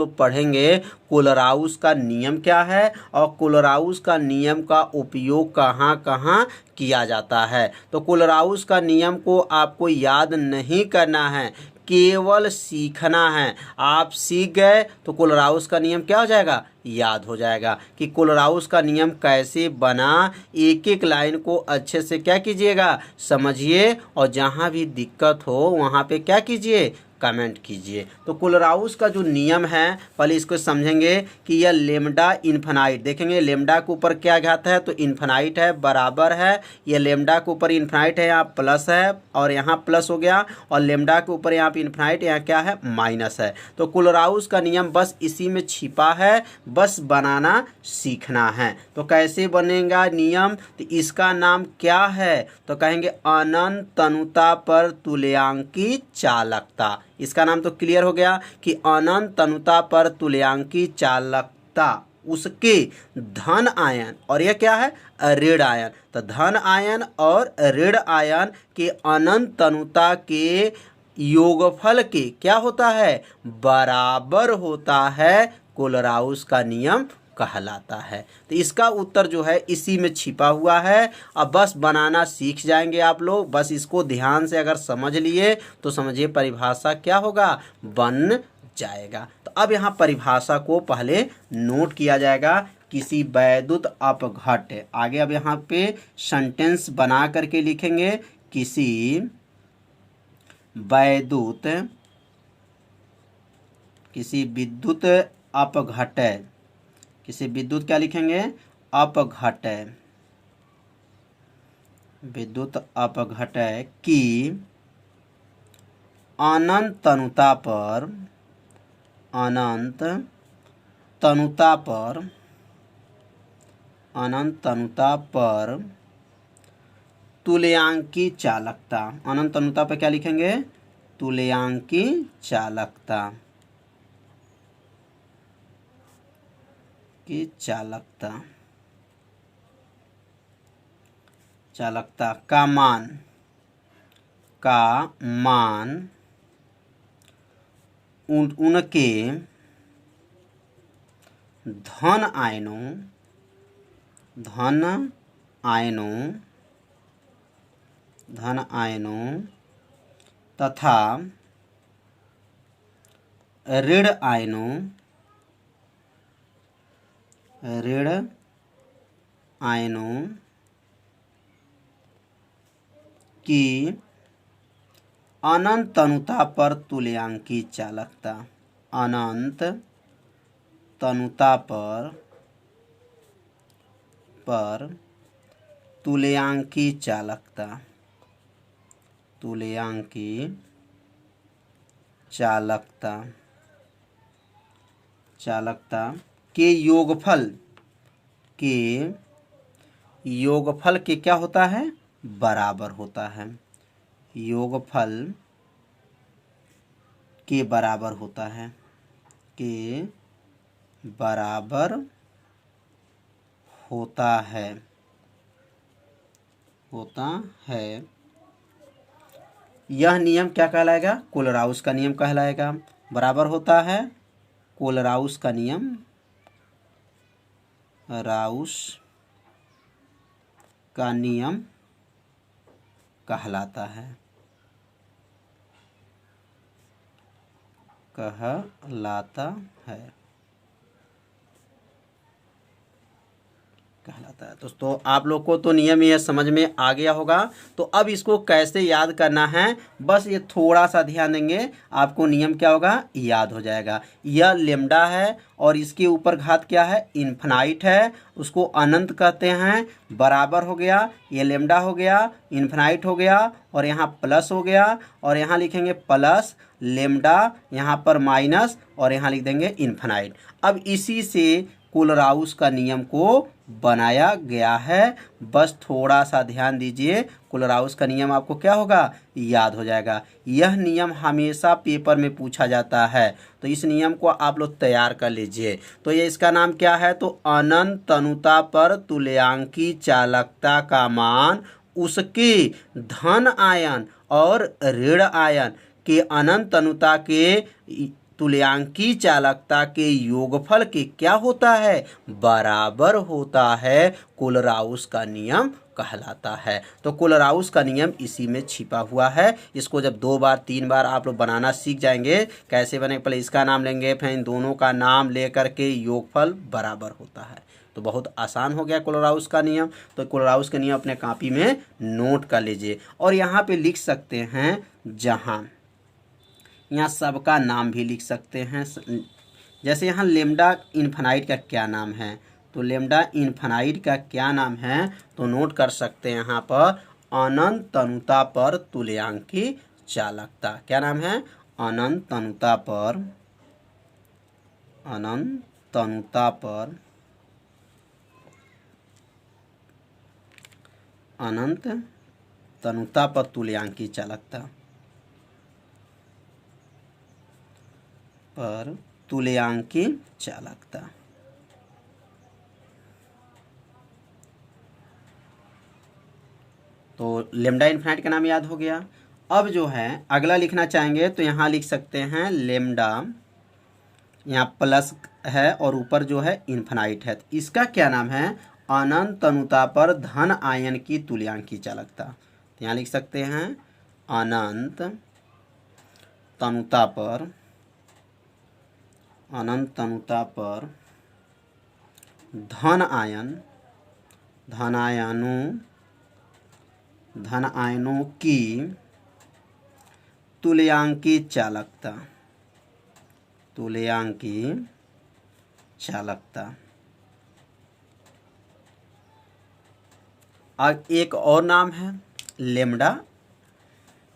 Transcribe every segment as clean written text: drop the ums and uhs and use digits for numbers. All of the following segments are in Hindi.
तो पढ़ेंगे कोलराउस का नियम क्या है और कोलराउस का नियम का उपयोग कहाँ कहाँ किया जाता है। तो कोलराउस का नियम को आपको याद नहीं करना है, केवल सीखना है। आप सीख गए तो कोलराउस का नियम क्या हो जाएगा, याद हो जाएगा कि कोलराउस का नियम कैसे बना। एक एक लाइन को अच्छे से क्या कीजिएगा, समझिए, और जहाँ भी दिक्कत हो वहाँ पे क्या कीजिए, कमेंट कीजिए। तो कोलराउस का जो नियम है पहले इसको समझेंगे कि यह लेमडा इन्फिनाइट, देखेंगे लेमडा के ऊपर क्या घात है तो इन्फिनाइट है, बराबर है। यह लेमडा के ऊपर इन्फिनाइट है, यहाँ प्लस है और यहाँ प्लस हो गया, और लेमडा के ऊपर यहाँ पे इन्फिनाइट, यहाँ क्या है, माइनस है। तो कोलराउस का नियम बस इसी में छिपा है, बस बनाना सीखना है। तो कैसे बनेगा नियम, तो इसका नाम क्या है, तो कहेंगे अनंत तनुता पर तुल्यांकी चालकता। इसका नाम तो क्लियर हो गया कि अनंत तनुता पर तुल्यांकी चालकता उसके धन आयन, और यह क्या है, ऋण आयन। तो धन आयन और ऋण आयन के अनंत तनुता के योगफल के क्या होता है, बराबर होता है, कोलराउस का नियम कहलाता है। तो इसका उत्तर जो है इसी में छिपा हुआ है। अब बस बनाना सीख जाएंगे आप लोग, बस इसको ध्यान से अगर समझ लिए तो समझिए परिभाषा क्या होगा, बन जाएगा। तो अब यहाँ परिभाषा को पहले नोट किया जाएगा, किसी वैद्युत अपघट्य, आगे अब यहाँ पे सेंटेंस बना करके लिखेंगे, किसी वैद्युत, किसी विद्युत अपघट्य, किसी विद्युत क्या लिखेंगे, अपघट्य, विद्युत अपघट्य की अनंत तनुता पर, अनंत तनुता पर, अनंत तनुता पर तुल्यांकी चालकता, अनंत तनुता पर क्या लिखेंगे, तुल्यांकी चालकता की चालकता, चालकता का मान, का मान उनके धन आयनों, धन आयनों, धन आयनों तथा ऋण आयनों, ऋण आयनों की अनंत तनुता पर तुल्यांकी चालकता, अनंत तनुता पर तुल्यांकी चालकता, तुल्यांकी चालकता, चालकता के योगफल, के योगफल के क्या होता है, बराबर होता है, योगफल के बराबर होता है, के बराबर होता है, होता है। यह नियम क्या कहलाएगा, कोलराउस का नियम कहलाएगा। बराबर होता है, कोलराउस का नियम, राउस का नियम कहलाता है, कहलाता है, कहलाता है। दोस्तों आप लोग को तो नियम ये समझ में आ गया होगा। तो अब इसको कैसे याद करना है, बस ये थोड़ा सा ध्यान देंगे, आपको नियम क्या होगा, याद हो जाएगा। यह लेमडा है और इसके ऊपर घात क्या है, इन्फिनाइट है, उसको अनंत कहते हैं, बराबर हो गया, ये लेमडा हो गया, इन्फिनाइट हो गया, और यहाँ प्लस हो गया, और यहाँ लिखेंगे प्लस लेमडा, यहाँ पर माइनस, और यहाँ लिख देंगे इन्फिनाइट। अब इसी से कोलराउस का नियम को बनाया गया है, बस थोड़ा सा ध्यान दीजिए, कोलराउस का नियम आपको क्या होगा, याद हो जाएगा। यह नियम हमेशा पेपर में पूछा जाता है, तो इस नियम को आप लोग तैयार कर लीजिए। तो ये इसका नाम क्या है, तो अनंत तनुता पर तुल्यांकी चालकता का मान उसके धन आयन और ऋण आयन के अनंत तनुता के तुल्यांकी चालकता के योगफल के क्या होता है, बराबर होता है, कोलराउस का नियम कहलाता है। तो कोलराउस का नियम इसी में छिपा हुआ है। इसको जब 2 बार 3 बार आप लोग बनाना सीख जाएंगे, कैसे बने, पहले इसका नाम लेंगे, फिर इन दोनों का नाम लेकर के योगफल बराबर होता है। तो बहुत आसान हो गया कोलराउस का नियम। तो कोलराउस का नियम अपने कॉपी में नोट कर लीजिए और यहाँ पे लिख सकते हैं जहाँ, यहाँ सबका नाम भी लिख सकते हैं। जैसे यहाँ लेम्डा इन्फिनाइट का क्या नाम है, तो लेम्डा इन्फिनाइट का क्या नाम है, तो नोट कर सकते हैं यहाँ पर अनंत तनुता पर तुल्यांकी चालकता। क्या नाम है, अनंत तनुता पर, अनंत तनुता पर, अनंत तनुता पर तुल्यांकी चालकता, पर तुल्यांकी चालकता। तो लेम्डा इन्फिनाइट का नाम याद हो गया। अब जो है अगला लिखना चाहेंगे तो यहाँ लिख सकते हैं लेम्डा, यहाँ प्लस है और ऊपर जो है इन्फिनाइट है, तो इसका क्या नाम है, अनंत तनुता पर धन आयन की तुल्यांकी चालकता। तो यहाँ लिख सकते हैं अनंत तनुता पर, अनंत तनुता पर धन आयन, धन आयनों की तुल्यांकी चालकता, तुल्यांकी चालकता। अब एक और नाम है लेम्डा,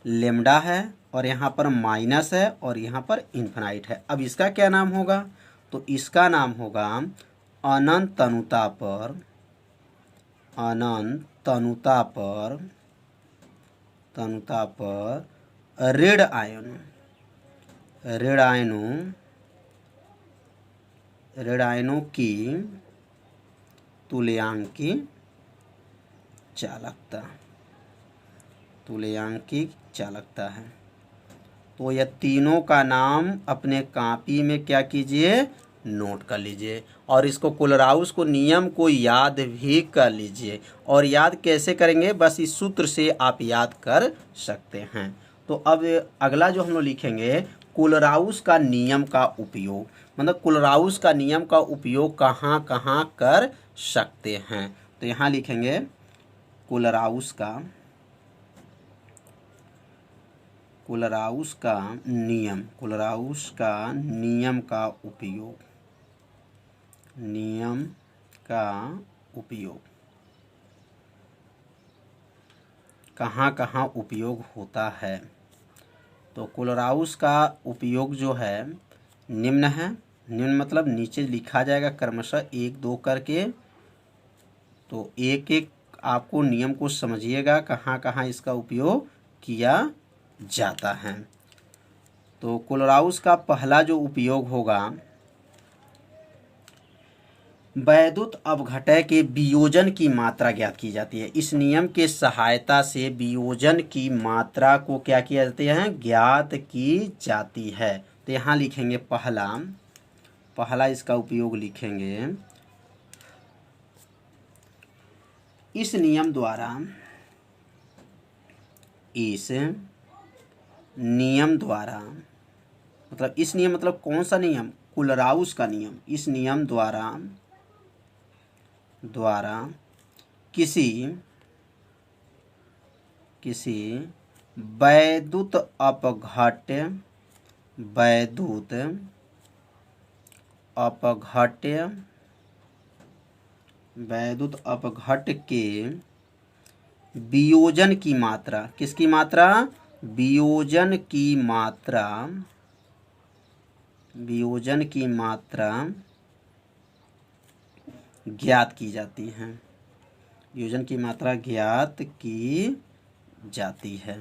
लेम्डा है और यहाँ पर माइनस है और यहाँ पर इन्फिनाइट है। अब इसका क्या नाम होगा, तो इसका नाम होगा अनंत तनुता पर, अनंत तनुता पर, तनुता पर ऋण आयन, ऋण आयनों, ऋण आयनों की तुल्यांकी चालकता, तुल्यांकी चालकता है। तो यह तीनों का नाम अपने कॉपी में क्या कीजिए, नोट कर लीजिए और इसको कोलराउस को नियम को याद भी कर लीजिए। और याद कैसे करेंगे, बस इस सूत्र से आप याद कर सकते हैं। तो अब अगला जो हम लोग लिखेंगे कोलराउस का नियम का उपयोग, मतलब कोलराउस का नियम का उपयोग कहाँ कहाँ कर सकते हैं। तो यहाँ लिखेंगे कोलराउस का, कोलराउस का नियम, कोलराउस का नियम का उपयोग, नियम का उपयोग कहाँ कहाँ उपयोग होता है। तो कोलराउस का उपयोग जो है निम्न है, निम्न मतलब नीचे लिखा जाएगा क्रमशः 1 2 करके। तो एक एक आपको नियम को समझिएगा कहाँ कहाँ इसका उपयोग किया जाता है। तो कोलराउस का पहला जो उपयोग होगा, वैद्युत अपघटय के वियोजन की मात्रा ज्ञात की जाती है। इस नियम के सहायता से वियोजन की मात्रा को क्या किया जाती है, ज्ञात की जाती है। तो यहाँ लिखेंगे पहला, पहला इसका उपयोग लिखेंगे, इस नियम द्वारा, इस नियम द्वारा, मतलब इस नियम मतलब कौन सा नियम, कोलराउस का नियम। इस नियम द्वारा किसी वैद्युत अपघट्य, वैद्युत अपघट्य, वैद्युत अपघट्य के वियोजन की मात्रा, किसकी मात्रा, वियोजन की मात्रा, वियोजन की मात्रा ज्ञात की जाती है, वियोजन की मात्रा ज्ञात की जाती है।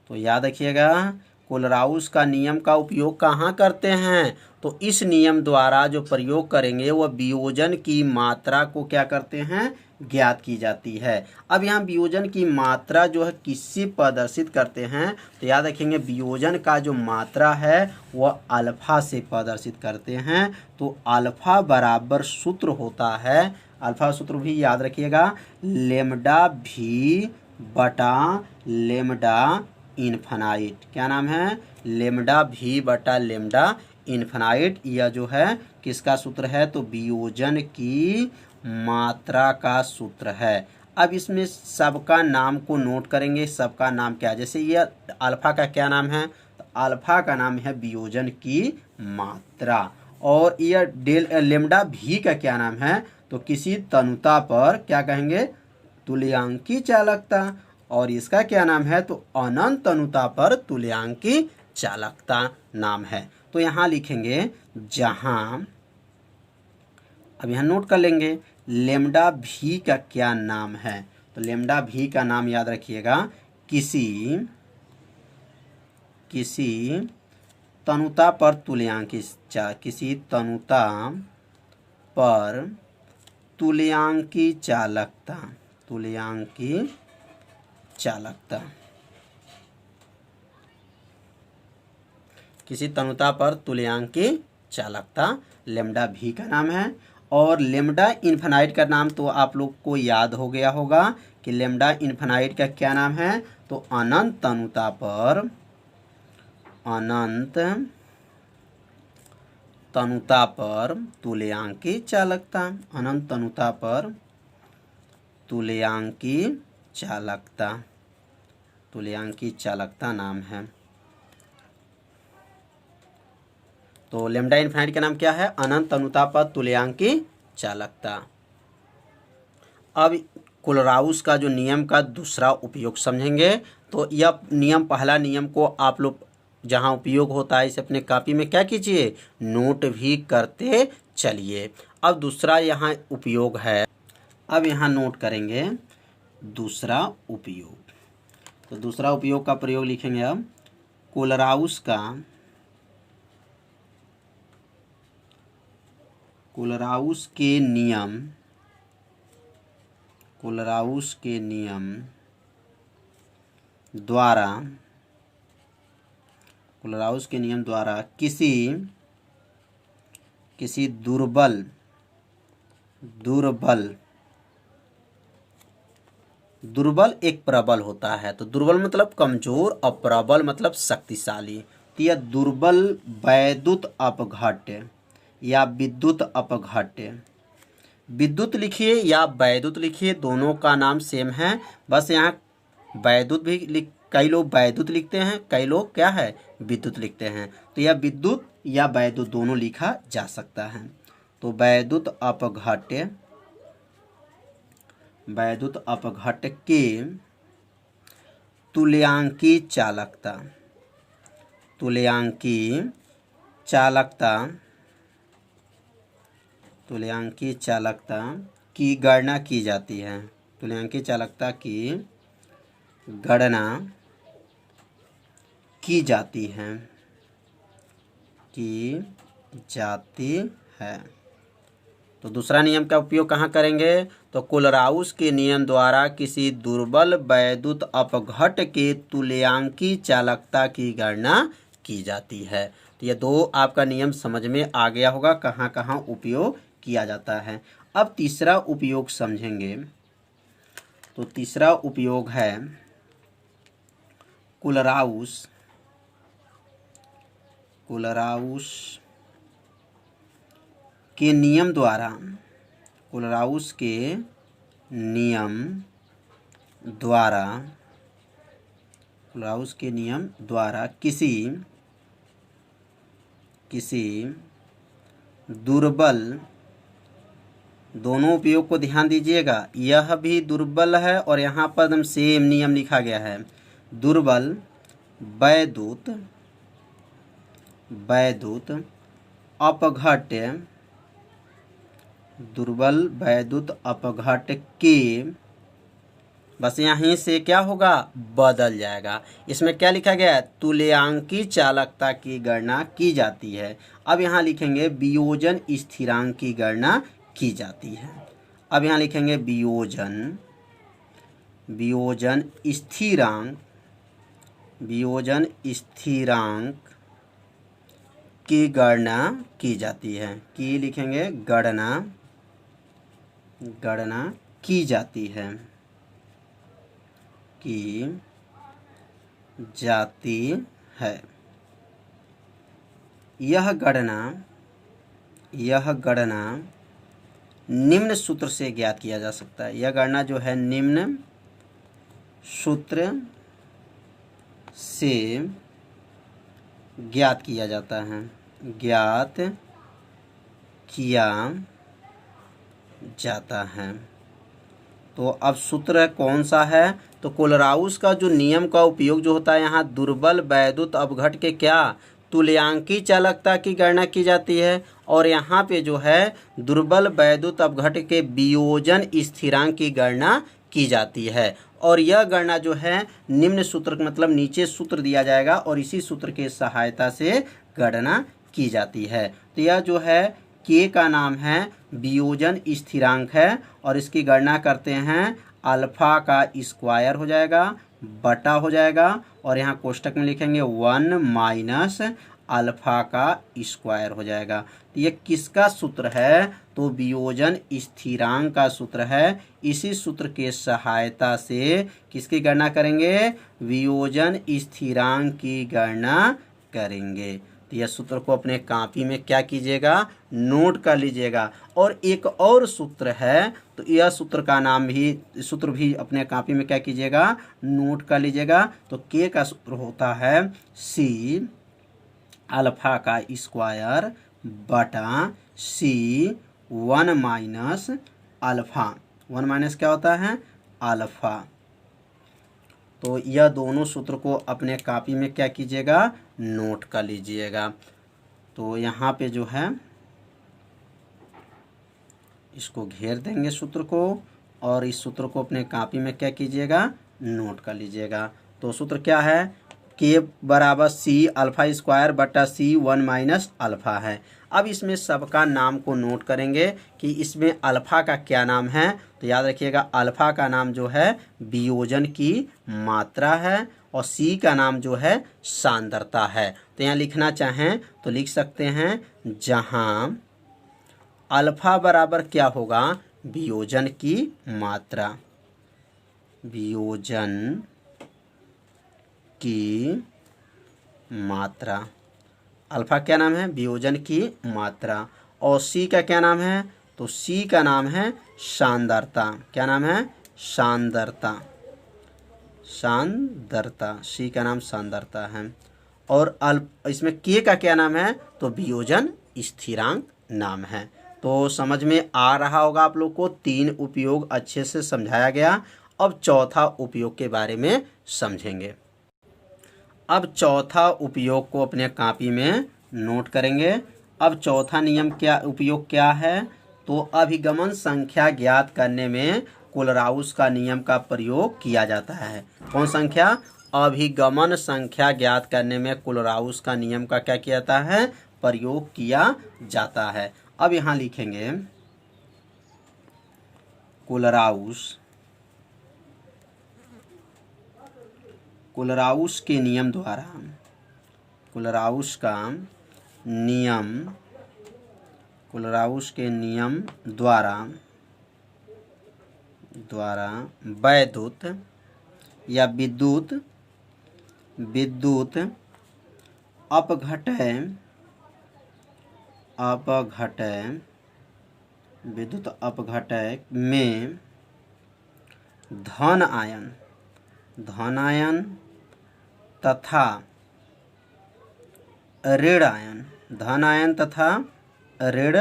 तो याद रखिएगा कोलराउस का नियम का उपयोग कहाँ करते हैं, तो इस नियम द्वारा जो प्रयोग करेंगे वह वियोजन की मात्रा को क्या करते हैं, ज्ञात की जाती है। अब यहाँ वियोजन की मात्रा जो है किससे प्रदर्शित करते हैं, तो याद रखेंगे वियोजन का जो मात्रा है वह अल्फा से प्रदर्शित करते हैं। तो अल्फा बराबर सूत्र होता है, अल्फा सूत्र भी याद रखिएगा, लेमडा भी बटा लेमडा इन्फिनाइट। क्या नाम है, लेमडा भी बटा लेमडा इन्फिनाइट। यह जो है किसका सूत्र है, तो वियोजन की मात्रा का सूत्र है। अब इसमें सबका नाम को नोट करेंगे, सबका नाम क्या है। जैसे ये अल्फा का क्या नाम है, तो अल्फा का नाम है वियोजन की मात्रा। और यह लेमडा भी का क्या नाम है, तो किसी तनुता पर क्या कहेंगे, तुल्यांकी चालकता। और इसका क्या नाम है, तो अनंत तनुता पर तुल्यांकी चालकता नाम है। तो यहाँ लिखेंगे जहाँ, अब यहाँ नोट कर लेंगे लेमडा भी का क्या नाम है, तो लेमडा भी का नाम याद रखिएगा, किसी तनुता पर तुल्यांकी, किसी तनुता पर तुल्यांकी चालकता, तुल्यांकी चालकता, किसी तनुता पर तुल्यांकी चालकता लेमडा भी का नाम है। और लेमडा इन्फिनाइट का नाम तो आप लोग को याद हो गया होगा कि लेमडा इन्फिनाइट का क्या नाम है, तो अनंत तनुता पर, अनंत तनुता पर तुल्यांकी चालकता, अनंत तनुता पर तुल्यांकी चालकता, तुल्यांकी चालकता नाम है। तो लेमडा इन्फिनाइट का नाम क्या है, अनंत तनुता पर तुल्यांकी चालकता। अब कोलराउस का जो नियम का दूसरा उपयोग समझेंगे। तो यह नियम, पहला नियम को आप लोग जहाँ उपयोग होता है इसे अपने कॉपी में क्या कीजिए, नोट भी करते चलिए। अब दूसरा यहाँ उपयोग है, अब यहाँ नोट करेंगे दूसरा उपयोग। तो दूसरा उपयोग का प्रयोग लिखेंगे अब, कोलराउस के नियम, कोलराउस के नियम द्वारा, कोलराउस के नियम द्वारा किसी दुर्बल एक प्रबल होता है। तो दुर्बल मतलब कमजोर और प्रबल मतलब शक्तिशाली। तो यह दुर्बल वैद्युत अपघट्य या विद्युत अपघट्य, विद्युत लिखिए या वैद्युत लिखिए, दोनों का नाम सेम है। बस यहाँ वैद्युत भी कई लोग वैद्युत लिखते हैं, कई लोग क्या है विद्युत लिखते हैं। तो यह विद्युत या वैद्युत दोनों लिखा जा सकता है। तो वैद्युत अपघट्य, वैद्युत अपघट्य के तुल्यांकी चालकता, तुल्यांकी चालकता, तुल्यांकी चालकता की गणना की जाती है, तुल्यांकी चालकता की गणना की जाती है, की जाती है। तो दूसरा नियम का उपयोग कहाँ करेंगे, तो कोलराउस के नियम द्वारा किसी दुर्बल वैद्युत अपघट्य के तुल्यांकी चालकता की गणना की जाती है। तो ये दो आपका नियम समझ में आ गया होगा कहाँ कहाँ उपयोग किया जाता है। अब तीसरा उपयोग समझेंगे। तो तीसरा उपयोग है कोलराउस के नियम द्वारा, कोलराउस के नियम द्वारा, कोलराउस के नियम द्वारा किसी दुर्बल, दोनों उपयोग को ध्यान दीजिएगा, यह भी दुर्बल है और यहाँ पर एकदम सेम नियम लिखा गया है, दुर्बल वैद्युत अपघट्य, दुर्बल वैद्युत अपघट्य के, बस यहीं से क्या होगा बदल जाएगा। इसमें क्या लिखा गया है, तुल्यांकी चालकता की गणना की जाती है। अब यहाँ लिखेंगे वियोजन स्थिरांक की गणना की जाती है। अब यहाँ लिखेंगे वियोजन, वियोजन स्थिरांक, वियोजन स्थिरांक की गणना की जाती है। की लिखेंगे गणना, गणना की जाती है, की जाती है। यह गणना, यह गणना निम्न सूत्र से ज्ञात किया जा सकता है। यह गणना जो है निम्न सूत्र से ज्ञात किया जाता है, ज्ञात किया जाता है। तो अब सूत्र कौन सा है? तो कोलराउस का जो नियम का उपयोग जो होता है यहाँ दुर्बल वैद्युत अपघट के क्या तुल्यांकी चालकता की गणना की जाती है, और यहाँ पे जो है दुर्बल वैद्युत अपघट के वियोजन स्थिरांक की गणना की जाती है। और यह गणना जो है निम्न सूत्र, मतलब नीचे सूत्र दिया जाएगा और इसी सूत्र के सहायता से गणना की जाती है। तो यह जो है के का नाम है वियोजन स्थिरांक है, और इसकी गणना करते हैं अल्फा का स्क्वायर हो जाएगा बटा हो जाएगा, और यहाँ कोष्टक में लिखेंगे 1 माइनस अल्फा का स्क्वायर हो जाएगा। तो ये किसका सूत्र है? तो वियोजन स्थिरांक का सूत्र है। इसी सूत्र के सहायता से किसकी गणना करेंगे? वियोजन स्थिरांक की गणना करेंगे। तो यह सूत्र को अपने कॉपी में क्या कीजिएगा? नोट कर लीजिएगा। और एक और सूत्र है, तो यह सूत्र का नाम भी, सूत्र भी अपने कॉपी में क्या कीजिएगा? नोट कर लीजिएगा। तो के का सूत्र होता है सी अल्फा का स्क्वायर बटा सी 1 माइनस अल्फा। 1 माइनस क्या होता है? अल्फा। तो यह दोनों सूत्र को अपने कॉपी में क्या कीजिएगा? नोट कर लीजिएगा। तो यहाँ पे जो है इसको घेर देंगे सूत्र को, और इस सूत्र को अपने कॉपी में क्या कीजिएगा? नोट कर लीजिएगा। तो सूत्र क्या है? के बराबर सी अल्फा स्क्वायर बटा सी 1 माइनस अल्फा है। अब इसमें सबका नाम को नोट करेंगे कि इसमें अल्फा का क्या नाम है। तो याद रखिएगा अल्फा का नाम जो है वियोजन की मात्रा है, और सी का नाम जो है सांद्रता है। तो यहाँ लिखना चाहें तो लिख सकते हैं, जहाँ अल्फा बराबर क्या होगा? वियोजन की मात्रा, वियोजन की मात्रा। अल्फा क्या नाम है? वियोजन की मात्रा। और सी का क्या नाम है? तो सी का नाम है सांद्रता। क्या नाम है? सांद्रता, सांद्रता। सी का नाम सांद्रता है। और इसमें के का क्या नाम है? तो वियोजन स्थिरांक नाम है। तो समझ में आ रहा होगा आप लोग को। 3 उपयोग अच्छे से समझाया गया। अब चौथा उपयोग के बारे में समझेंगे। अब चौथा उपयोग को अपने कॉपी में नोट करेंगे। अब चौथा नियम क्या, उपयोग क्या है? तो अभिगमन संख्या ज्ञात करने में कोलराउस का नियम का प्रयोग किया जाता है। कौन संख्या? अभिगमन संख्या ज्ञात करने में कोलराउस का नियम का क्या किया जाता है? प्रयोग किया जाता है। अब यहाँ लिखेंगे कोलराउस, कोलराउस के नियम द्वारा, कोलराउस का नियम, कोलराउस के नियम द्वारा वैद्युत या विद्युत अपघटय, विद्युत अपघटय में धन आयन तथा ऋण आयन, धन आयन तथा ऋण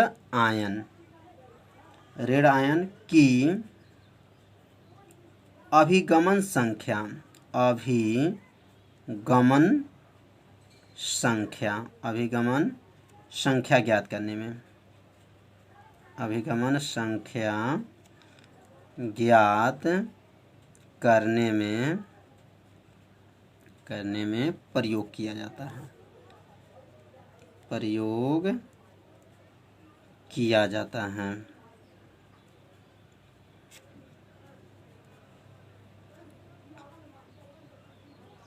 आयन की अभिगमन संख्या ज्ञात करने में, अभिगमन संख्या ज्ञात करने में प्रयोग किया जाता है, प्रयोग किया जाता है।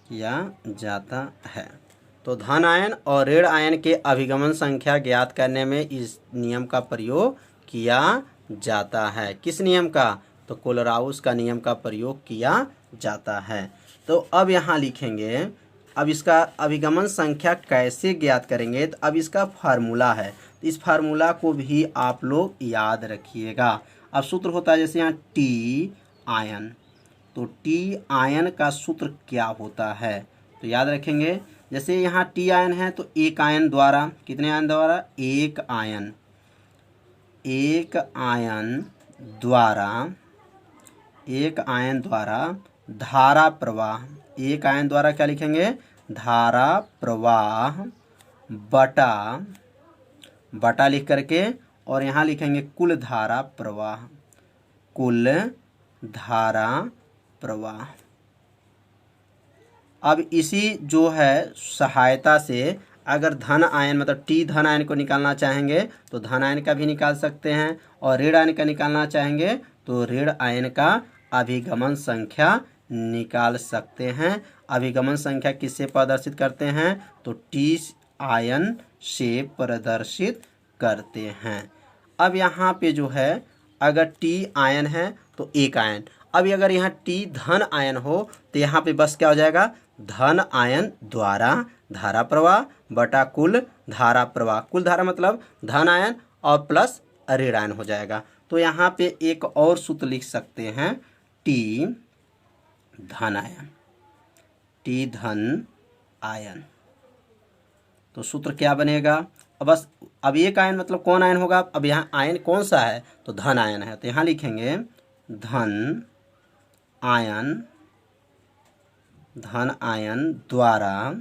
किया जाता है। तो धन आयन और ऋण आयन के अभिगमन संख्या ज्ञात करने में इस नियम का प्रयोग किया जाता है। किस नियम का? तो कोलराउस का नियम का प्रयोग किया जाता है। तो अब यहाँ लिखेंगे, अब इसका अभिगमन संख्या कैसे ज्ञात करेंगे? तो अब इसका फार्मूला है, तो इस फार्मूला को भी आप लोग याद रखिएगा। अब सूत्र होता है जैसे यहाँ टी आयन, तो टी आयन का सूत्र क्या होता है? तो याद रखेंगे, जैसे यहाँ टी आयन है तो एक आयन द्वारा, कितने आयन द्वारा? एक आयन, एक आयन द्वारा धारा प्रवाह, एक आयन द्वारा क्या लिखेंगे? धारा प्रवाह बटा लिख करके, और यहाँ लिखेंगे कुल धारा प्रवाह, कुल धारा प्रवाह। अब इसी जो है सहायता से अगर धन आयन मतलब टी धन आयन को निकालना चाहेंगे तो धन आयन का भी निकाल सकते हैं, और ऋण आयन का निकालना चाहेंगे तो ऋण आयन का अभिगमन संख्या निकाल सकते हैं। अभिगमन संख्या किससे प्रदर्शित करते हैं? तो टी आयन से प्रदर्शित करते हैं। अब यहाँ पे जो है अगर टी आयन है तो एक आयन, अब अगर यहाँ टी धन आयन हो तो यहाँ पे बस क्या हो जाएगा? धन आयन द्वारा धारा प्रवाह बटा कुल धारा प्रवाह, कुल धारा मतलब धन आयन और प्लस ऋण आयन हो जाएगा। तो यहाँ पे एक और सूत्र लिख सकते हैं, टी धन आयन, टी धन आयन। तो सूत्र क्या बनेगा? अब बस अब एक आयन मतलब कौन आयन होगा? अब यहाँ आयन कौन सा है? तो धन आयन है, तो यहाँ लिखेंगे धन आयन द्वारा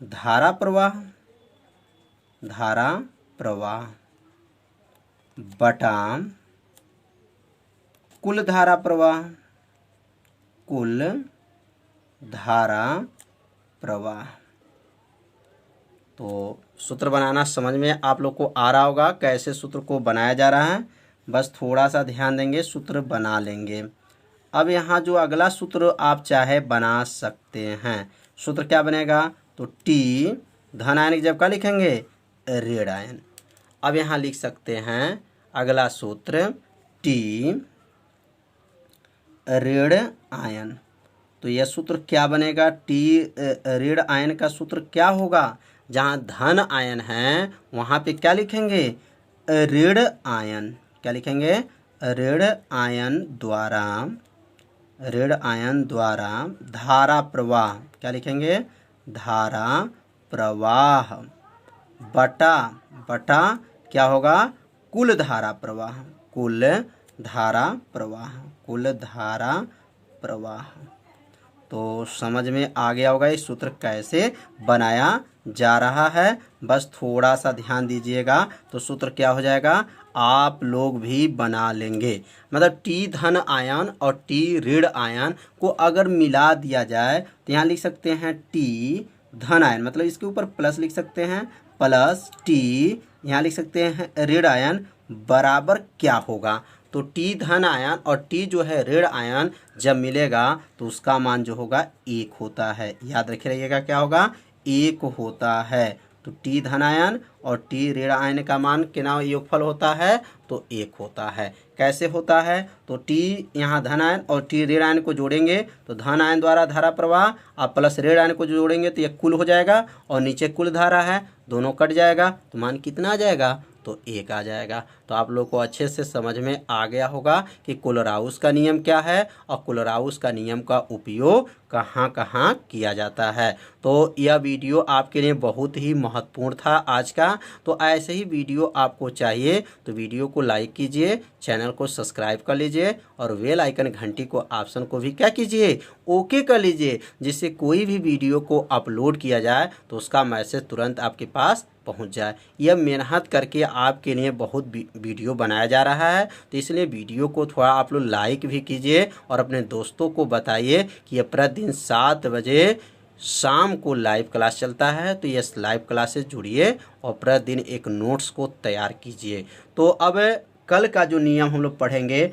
धारा प्रवाह बटा कुल धारा प्रवाह। तो सूत्र बनाना समझ में आप लोग को आ रहा होगा, कैसे सूत्र को बनाया जा रहा है। बस थोड़ा सा ध्यान देंगे, सूत्र बना लेंगे। अब यहाँ जो अगला सूत्र आप चाहे बना सकते हैं। सूत्र क्या बनेगा? तो टी धन आयन की जब क्या लिखेंगे? ऋण आयन। अब यहाँ लिख सकते हैं अगला सूत्र टी ऋण आयन। तो यह सूत्र क्या बनेगा? टी ऋण आयन का सूत्र क्या होगा? जहाँ धन आयन है वहाँ पे क्या लिखेंगे? ऋण आयन। क्या लिखेंगे? ऋण आयन द्वारा धारा प्रवाह, क्या लिखेंगे? धारा प्रवाह बटा क्या होगा? कुल धारा प्रवाह। तो समझ में आ गया होगा इस सूत्र कैसे बनाया जा रहा है। बस थोड़ा सा ध्यान दीजिएगा तो सूत्र क्या हो जाएगा? आप लोग भी बना लेंगे। मतलब टी धन आयन और टी ऋण आयन को अगर मिला दिया जाए तो यहाँ लिख सकते हैं टी धन आयन, मतलब इसके ऊपर प्लस लिख सकते हैं, प्लस टी यहाँ लिख सकते हैं ऋण आयन बराबर क्या होगा? तो टी धन आयन और टी जो है ऋण आयन जब मिलेगा तो उसका मान जो होगा 1 होता है। याद रखे रहिएगा क्या होगा? 1 होता है। तो टी धन आयन और टी ऋण आयन का मान कितना योगफल होता है? तो 1 होता है। कैसे होता है? तो टी यहाँ धन आयन और टी ऋण आयन को जोड़ेंगे तो धन आयन द्वारा धारा प्रवाह और प्लस ऋण आयन को जोड़ेंगे तो यह कुल हो जाएगा, और नीचे कुल धारा है, दोनों कट जाएगा तो मान कितना आ जाएगा? तो 1 आ जाएगा। तो आप लोग को अच्छे से समझ में आ गया होगा कि कोलराउस का नियम क्या है और कोलराउस का नियम का उपयोग कहाँ कहाँ किया जाता है। तो यह वीडियो आपके लिए बहुत ही महत्वपूर्ण था आज का। तो ऐसे ही वीडियो आपको चाहिए तो वीडियो को लाइक कीजिए, चैनल को सब्सक्राइब कर लीजिए और बेल आइकन घंटी को ऑप्शन को भी क्या कीजिए? ओके कर लीजिए, जिससे कोई भी वीडियो को अपलोड किया जाए तो उसका मैसेज तुरंत आपके पास पहुंच जाए। यह मेहनत करके आपके लिए बहुत वीडियो बनाया जा रहा है, तो इसलिए वीडियो को थोड़ा आप लोग लाइक भी कीजिए और अपने दोस्तों को बताइए कि यह प्रतिदिन 7 बजे शाम को लाइव क्लास चलता है। तो ये लाइव क्लास से जुड़िए और प्रतिदिन एक नोट्स को तैयार कीजिए। तो अब कल का जो नियम हम लोग पढ़ेंगे